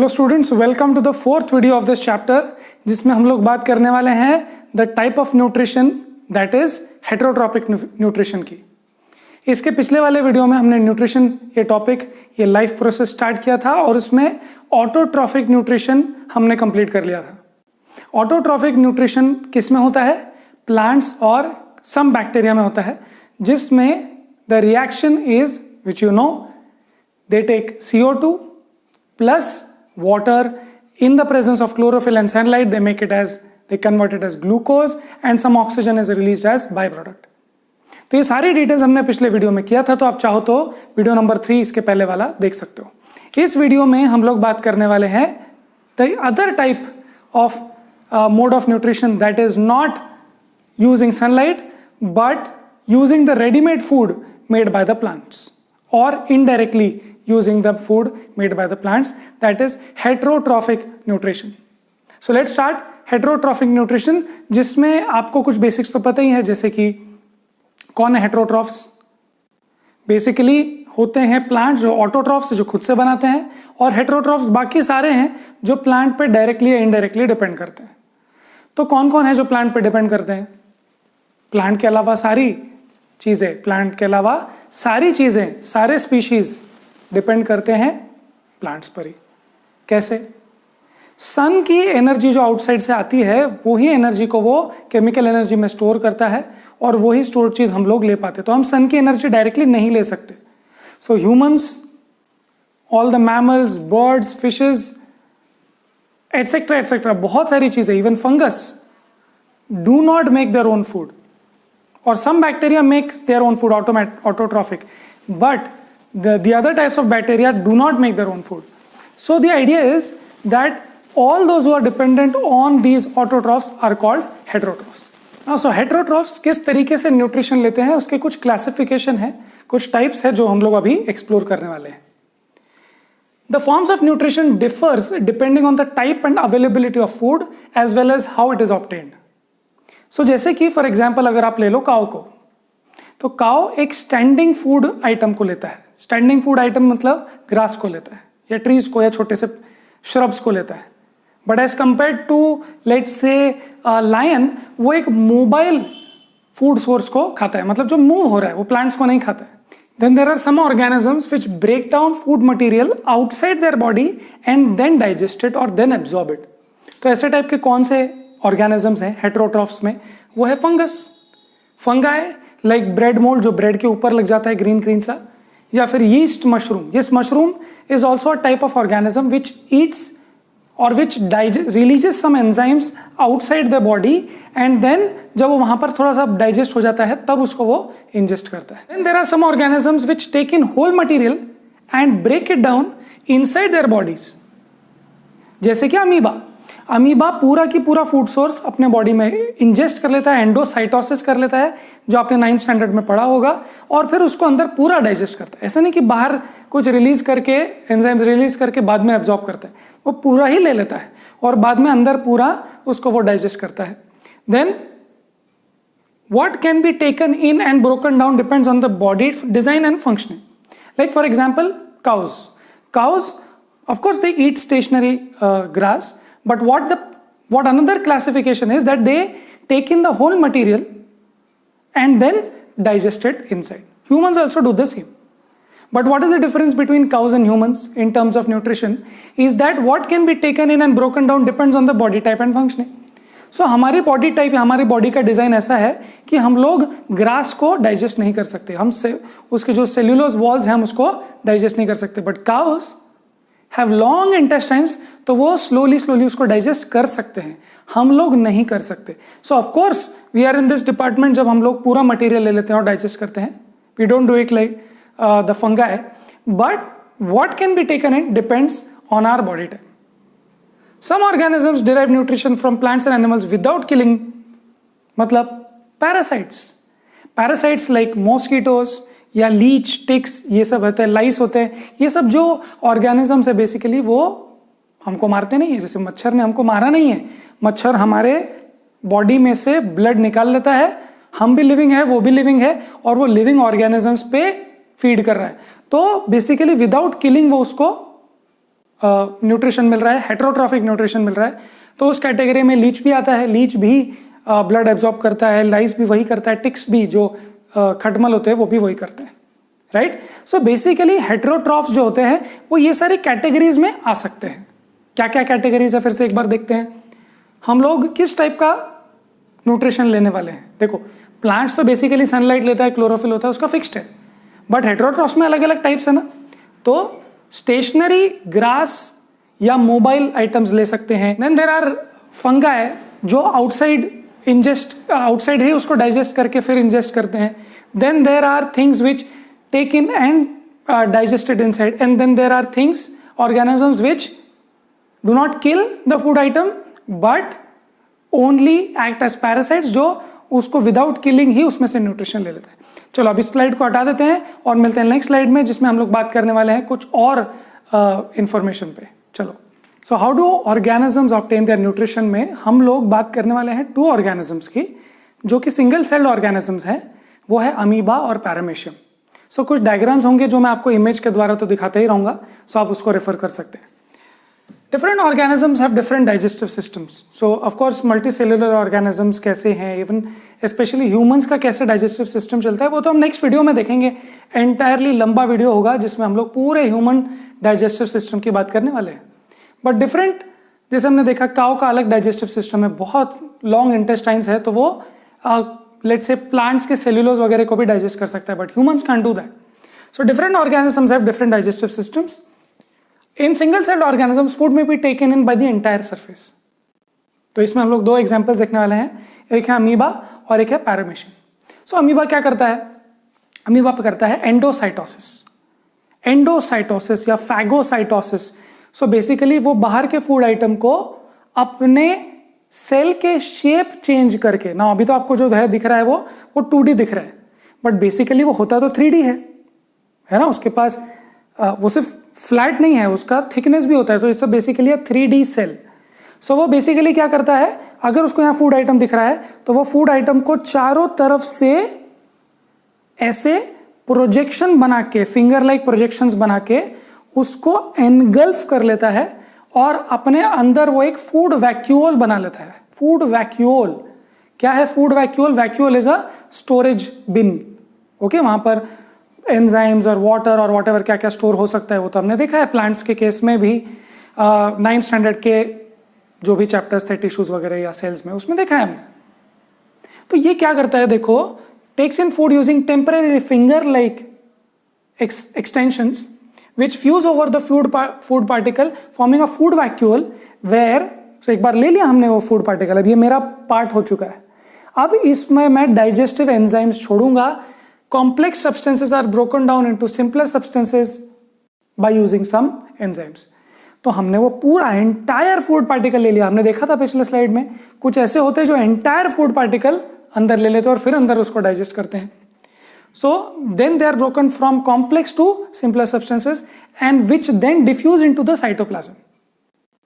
Hello students, welcome to the fourth video of this chapter, जिसमें हम लोग बात करने वाले हैं the type of nutrition that is heterotrophic nutrition की। इसके पिछले वाले वीडियो में हमने न्यूट्रिशन ये टॉपिक, ये लाइफ प्रोसेस स्टार्ट किया था और उसमें ऑटोट्रॉफिक न्यूट्रिशन हमने कंप्लीट कर लिया था। ऑटोट्रॉफिक न्यूट्रिशन किस में होता है? प्लांट्स और सम बैक्टीरिया में होता है, जिसमें the reaction is which you know, they take CO2 plus water in the presence of chlorophyll and sunlight, they convert it as glucose and some oxygen is released as byproduct। तो ये सारी details हमने पिछले video में किया था, तो आप चाहो तो वीडियो नंबर 3 इसके पहले वाला देख सकते हो। इस वीडियो में हम लोग बात करने वाले हैं the other type of mode of nutrition that is not using sunlight but using the readymade food made by the plants और indirectly using the food made by the plants, that is heterotrophic nutrition। So let's start heterotrophic nutrition, जिसमें आपको कुछ basics तो पता ही है, जैसे कि कौन है हेटेरोट्रॉफ्स? बेसिकली होते हैं प्लांट जो ऑटोट्रॉफ्स जो खुद से बनाते हैं, और हेटेरोट्रॉफ्स बाकी सारे हैं जो प्लांट पे डायरेक्टली या इनडायरेक्टली डिपेंड करते हैं। तो कौन कौन है जो प्लांट पे डिपेंड करते हैं? प्लांट के अलावा सारी चीजें, प्लांट के अलावा सारी चीजें, सारे स्पीशीज डिपेंड करते हैं प्लांट्स पर ही। कैसे? सन की एनर्जी जो आउटसाइड से आती है, वही एनर्जी को वो केमिकल एनर्जी में स्टोर करता है और वही स्टोर चीज हम लोग ले पाते। तो हम सन की एनर्जी डायरेक्टली नहीं ले सकते। So humans, all the mammals, birds, fishes etcetera etcetera, बहुत सारी चीजें, even fungus do not make their own food, और some bacteria makes their own food, autotrophic, but the other types of bacteria do not make their own food. So the idea is that all those who are dependent on these autotrophs are called heterotrophs. Now, so heterotrophs किस तरीके से nutrition लेते हैं, उसके कुछ classification है, कुछ types है जो हम लोग अभी एक्सप्लोर करने वाले हैं। The forms of nutrition differs depending on the type and availability of food as well as how it is obtained. So जैसे कि फॉर एग्जाम्पल अगर आप ले लो काऊ को, तो काऊ एक स्टैंडिंग फूड आइटम को लेता है। स्टैंडिंग फूड आइटम मतलब ग्रास को लेता है, या ट्रीज को, या छोटे से श्रब्स को लेता है। But as compare to let's say lion, वो एक मोबाइल फूड सोर्स को खाता है, मतलब जो मूव हो रहा है, वो प्लांट्स को नहीं खाता है। Then there are some organisms which break down food material outside their body and then digest it और देन एब्जॉर्ब इट। तो ऐसे टाइप के कौन से ऑर्गेनिजम्स हैं हेटेरोट्रॉफ्स में? वो है fungus, fungi like bread mould, जो ब्रेड के ऊपर लग जाता है ग्रीन ग्रीन सा, या फिर yeast mushroom. This mushroom is also a type of organism which eats और which releases some enzymes outside the body, and then जब वो वहां पर थोड़ा सा डाइजेस्ट हो जाता है तब उसको वो इंजेस्ट करता है। Then there are some organisms which take in whole material and break it down inside their bodies, जैसे कि अमीबा। अमीबा पूरा की पूरा फूड सोर्स अपने बॉडी में इंजेस्ट कर लेता है, एंडोसाइटोसिस कर लेता है, जो आपने 9th स्टैंडर्ड में पढ़ा होगा, और फिर उसको अंदर पूरा डाइजेस्ट करता है। ऐसा नहीं कि बाहर कुछ रिलीज करके, एंजाइम्स रिलीज करके बाद में एब्जॉर्ब करता है, वो पूरा ही ले लेता है और बाद में अंदर पूरा उसको वो डाइजेस्ट करता है। Then what can be taken in and broken down depends on the body design and functioning. Like for example, cows. Cows, of course, they eat stationary grass. But what another classification is that they take in the whole material and then digest it inside. Humans also do the same. But what is the difference between cows and humans in terms of nutrition is that what can be taken in and broken down depends on the body type and functioning. So हमारी body type, हमारी body का design ऐसा है कि हम लोग grass को digest नहीं कर सकते, हम से उसके जो सेल्यूलोज वॉल्स हैं हम उसको डाइजेस्ट नहीं कर सकते। But cows have long intestines, तो वो स्लोली स्लोली उसको डाइजेस्ट कर सकते हैं, हम लोग नहीं कर सकते। So of course we are in this department, जब हम लोग पूरा मटेरियल ले लेते हैं और डाइजेस्ट करते हैं, we don't do it like the fungi, but what can be taken in depends on our body type. Some organisms derive nutrition from plants and animals without killing, मतलब पैरासाइट्स। पैरासाइट्स लाइक मॉस्किटोज या leech, ticks, ये सब होते हैं, लाइस होते हैं, ये सब जो ऑर्गेनिजम्स है बेसिकली वो हमको मारते नहीं है। जैसे मच्छर ने हमको मारा नहीं है, मच्छर हमारे बॉडी में से ब्लड निकाल लेता है, हम भी लिविंग है, वो भी लिविंग है, और वो लिविंग ऑर्गेनिजम्स पे फीड कर रहा है। तो बेसिकली विदाउट किलिंग वो उसको न्यूट्रिशन मिल रहा है, हेटेरोट्रॉफिक न्यूट्रिशन मिल रहा है, तो उस कैटेगरी में लीच भी आता है। लीच भी ब्लड एब्जॉर्ब करता है, लाइस भी वही करता है, टिक्स भी जो खटमल होते हैं वो भी वही करते हैं, राइट। सो बेसिकली हेटेरोट्रॉफ्स जो होते हैं वो ये सारी कैटेगरीज में आ सकते हैं। क्या क्या कैटेगरीज है फिर से एक बार देखते हैं। हम लोग किस टाइप का न्यूट्रिशन लेने वाले हैं। देखो प्लांट्स तो बेसिकली सनलाइट लेता है, क्लोरोफिल होता है, उसका फिक्स्ड है, बट हेटेरोट्रॉफ्स में अलग अलग टाइप्स है ना। तो स्टेशनरी ग्रास या मोबाइल आइटम्स ले सकते हैं। देन देयर आर फंगाई जो आउटसाइड ही उसको डाइजेस्ट करके फिर इंजेस्ट करते हैं। Then there are things which take in and digested inside, and then there are things organisms which do not kill the food item but only act as parasites, जो उसको without killing ही उसमें से nutrition ले लेते हैं। चलो अब इस स्लाइड को हटा देते हैं और मिलते हैं नेक्स्ट स्लाइड में, जिसमें हम लोग बात करने वाले हैं कुछ और इंफॉर्मेशन पे। चलो, so how do organisms obtain their nutrition में हम लोग बात करने वाले हैं 2 ऑर्गेनिजम्स की, जो कि सिंगल सेल्ड ऑर्गेनिजम्स हैं, वो है अमीबा और पैरामीशियम। सो कुछ डायग्राम्स होंगे जो मैं आपको इमेज के द्वारा तो दिखाते ही रहूंगा, सो आप उसको रेफर कर सकते हैं। Different organisms have different digestive systems. So of course multicellular organisms कैसे हैं, even especially humans का कैसे digestive system चलता है, वो तो हम नेक्स्ट वीडियो में देखेंगे। एंटायरली लंबा वीडियो होगा जिसमें हम लोग पूरे ह्यूमन डाइजेस्टिव सिस्टम की बात करने वाले हैं। बट डिफरेंट, जैसे हमने देखा काऊ का अलग डाइजेस्टिव सिस्टम है, बहुत लॉन्ग इंटेस्टाइन्स है, तो वो लेट्स से प्लांट्स के सेल्यूलोज वगैरह को भी डाइजेस्ट कर सकता है, but humans can do that. So different organisms have different digestive systems. In single celled organisms, food may be taken in by the entire surface. तो इसमें हम लोग 2 एग्जांपल्स देखने वाले हैं, एक है अमीबा और एक है पैरामीशियम। सो अमीबा क्या करता है? अमीबा करता है एंडोसाइटोसिस या फैगोसाइटोसिस। सो बेसिकली वो बाहर के फूड आइटम को अपने सेल के शेप चेंज करके, ना अभी तो आपको जो है दिख रहा है वो 2D दिख रहा है, बट बेसिकली वो होता तो 3D है ना। उसके पास वो सिर्फ फ्लैट नहीं है, उसका थिकनेस भी होता है। So it's basically a 3D cell. So वो बेसिकली क्या करता है, अगर उसको यहाँ फूड आइटम दिख रहा है तो वो फूड आइटम को चारों तरफ से ऐसे प्रोजेक्शन बना के, फिंगर लाइक प्रोजेक्शंस बना के उसको एनगल्फ कर लेता है और अपने अंदर वो एक फूड वैक्यूल बना लेता है। फूड वैक्यूल क्या है? Food vacuole, vacuole is a storage bin. Okay, वहां पर एंजाइम्स और वाटर और वॉट एवर क्या क्या स्टोर हो सकता है वो तो हमने देखा है प्लांट्स के केस में भी। 9th स्टैंडर्ड के जो भी चैप्टर्स थे टिश्यूज वगैरह या सेल्स में, उसमें देखा है हमने। तो ये क्या करता है देखो, takes in food using temporary finger like extensions which fuse over the food particle forming a food vacuole where, so एक बार ले लिया हमने वो फूड पार्टिकल, अब ये मेरा पार्ट हो चुका है। अब इसमें मैं डाइजेस्टिव एंजाइम्स छोड़ूंगा। Complex substances are broken down into simpler substances by using some enzymes. तो हमने वो पूरा एंटायर फूड पार्टिकल ले लिया। हमने देखा था पिछले स्लाइड में कुछ ऐसे होते हैं जो एंटायर फूड पार्टिकल अंदर ले लेते हैं और फिर अंदर उसको डाइजेस्ट करते हैं। So then they are broken from complex to simpler substances and which then diffuse into the cytoplasm.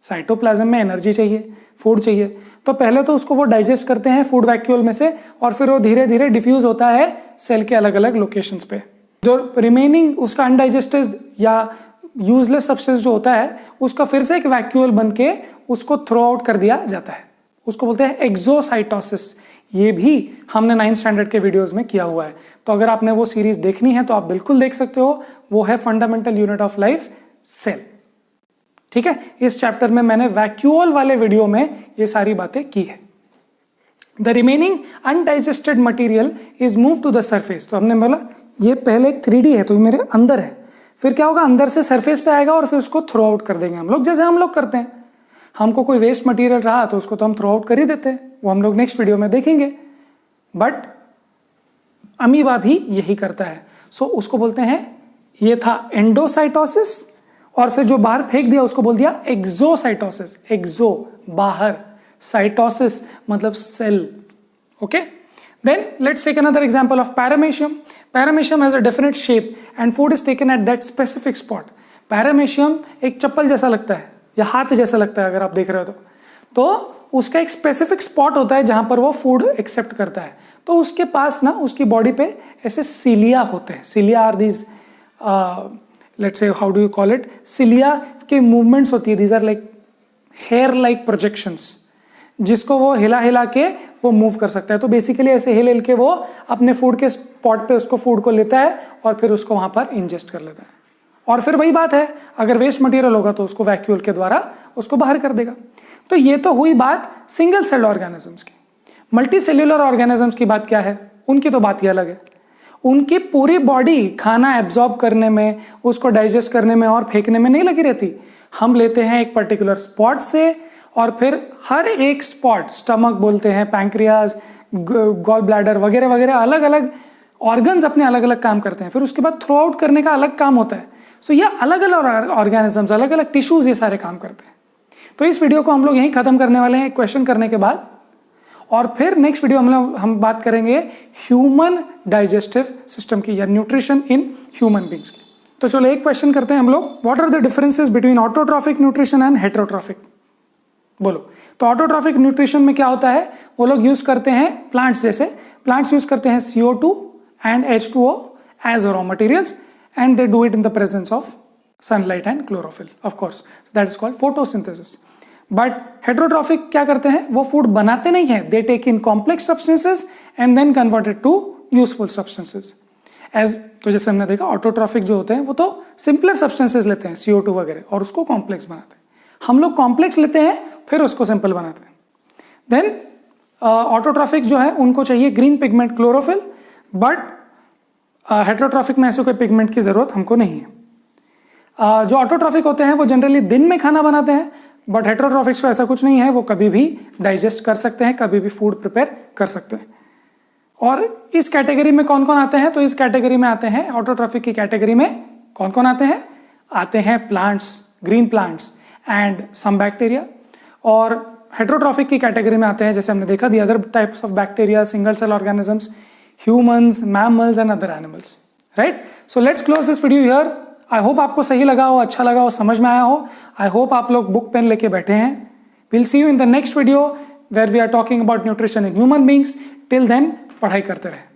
Cytoplasm में एनर्जी चाहिए, फूड चाहिए, तो पहले तो उसको वो डाइजेस्ट करते हैं फूड वैक्यूल में से और फिर वो धीरे धीरे डिफ्यूज होता है सेल के अलग अलग लोकेशंस पे। जो रिमेनिंग उसका अनडाइजेस्टेड या यूजलेस सब्सटेंस जो होता है उसका फिर से एक वैक्यूल बन के उसको थ्रो आउट कर दिया जाता है, उसको बोलते हैं एक्सोसाइटोसिस। ये भी हमने 9th स्टैंडर्ड के वीडियोस में किया हुआ है, तो अगर आपने वो सीरीज देखनी है तो आप बिल्कुल देख सकते हो। वो है fundamental unit of life, cell. ठीक है, इस चैप्टर में मैंने वैक्यूल वाले वीडियो में ये सारी बातें की है। The remaining undigested material is move to the surface. तो हमने बोला ये पहले 3D है तो ये मेरे अंदर है, फिर क्या होगा, अंदर से सरफेस पे आएगा और फिर उसको थ्रो आउट कर देंगे हम लोग, जैसे हम लोग करते हैं। हमको कोई वेस्ट मटेरियल रहा तो उसको तो हम थ्रो आउट कर ही देते हैं, वो हम लोग नेक्स्ट वीडियो में देखेंगे। बट अमीबा भी यही करता है। सो उसको बोलते हैं, ये था एंडोसाइटोसिस और फिर जो बाहर फेंक दिया उसको बोल दिया एक्सोसाइटोसिस। एक्सो बाहर, साइटोसिस मतलब cell. Okay, then let's take another example of paramecium. Paramecium has a definite shape and food is taken at that specific spot. Paramecium एक चप्पल जैसा लगता है या हाथ जैसा लगता है अगर आप देख रहे हो तो उसका एक स्पेसिफिक स्पॉट होता है जहां पर वो फूड एक्सेप्ट करता है। तो उसके पास ना उसकी बॉडी पे ऐसे सीलिया होते हैं। Cilia are these let's say how do you call it, cilia के मूवमेंट्स होती है, these are like hair like projections, जिसको वो हिला हिला के वो मूव कर सकता है। तो बेसिकली ऐसे हिल हिल के वो अपने फूड के स्पॉट पे उसको फूड को लेता है और फिर उसको वहां पर इंजेस्ट कर लेता है। और फिर वही बात है, अगर वेस्ट मटेरियल होगा तो उसको वैक्यूल के द्वारा उसको बाहर कर देगा। तो ये तो हुई बात सिंगल सेल ऑर्गेनिजम्स की। मल्टी सेल्यूलर ऑर्गेनिजम्स की बात क्या है, उनकी तो बात ही अलग है। उनकी पूरी बॉडी खाना एब्जॉर्ब करने में, उसको डाइजेस्ट करने में और फेंकने में नहीं लगी रहती। हम लेते हैं एक पर्टिकुलर स्पॉट से और फिर हर एक स्पॉट, स्टमक बोलते हैं, पैंक्रियाज, गॉल ब्लैडर वगैरह वगैरह, अलग अलग ऑर्गन्स अपने अलग अलग काम करते हैं। फिर उसके बाद थ्रो आउट करने का अलग काम होता है। सो ये अलग अलग ऑर्गेनिजम्स, अलग अलग टिश्यूज, ये सारे काम करते हैं। तो इस वीडियो को हम लोग यहीं खत्म करने वाले हैं क्वेश्चन करने के बाद, और फिर नेक्स्ट वीडियो हम बात करेंगे ह्यूमन डाइजेस्टिव सिस्टम की या न्यूट्रिशन इन ह्यूमन बींग्स की। तो चलो एक क्वेश्चन करते हैं हम लोग, what are the differences between autotrophic nutrition and heterotrophic. बोलो। तो ऑटोट्रॉफिक न्यूट्रिशन में क्या होता है, वो लोग यूज करते हैं प्लांट्स, जैसे प्लांट्स यूज करते हैं CO2 and H2O as raw materials and they do it in the presence of sunlight and chlorophyll, of course that is called photosynthesis. But heterotrophic क्या करते हैं, वो फूड बनाते नहीं है, they take in complex substances and then converted to useful substances. तो जैसे हमने देखा, ऑटोट्रॉफिक जो होते हैं वो तो सिंपलर सब्सटेंसेस लेते हैं, CO2 वगैरह, और उसको कॉम्प्लेक्स बनाते हैं। हम लोग कॉम्प्लेक्स लेते हैं फिर उसको सिंपल बनाते हैं। देन ऑटोट्रॉफिक जो है उनको चाहिए green pigment, chlorophyll, but heterotrophic में ऐसे कोई पिगमेंट की जरूरत हमको नहीं है। जो ऑटोट्रॉफिक होते हैं वो जनरली दिन में खाना बनाते हैं, बट हेटेरोट्रॉफिक्स को ऐसा कुछ नहीं है, वो कभी भी डाइजेस्ट कर सकते हैं, कभी भी फूड प्रिपेयर कर सकते हैं। और इस कैटेगरी में कौन कौन आते हैं, तो इस कैटेगरी में आते हैं, ऑटोट्रॉफिक की कैटेगरी में कौन कौन आते हैं, आते हैं plants, green plants and some bacteria. और हेटेरोट्रॉफिक की कैटेगरी में आते हैं, जैसे हमने देखा, the other types of bacteria, single cell organisms, humans, mammals and other animals, right. So let's close this video here. I hope आपको सही लगा हो, अच्छा लगा हो, समझ में आया हो। आई होप आप लोग बुक पेन लेके बैठे हैं। Will see you in the next video where we are talking about nutrition in human beings. Till then पढ़ाई करते रहे।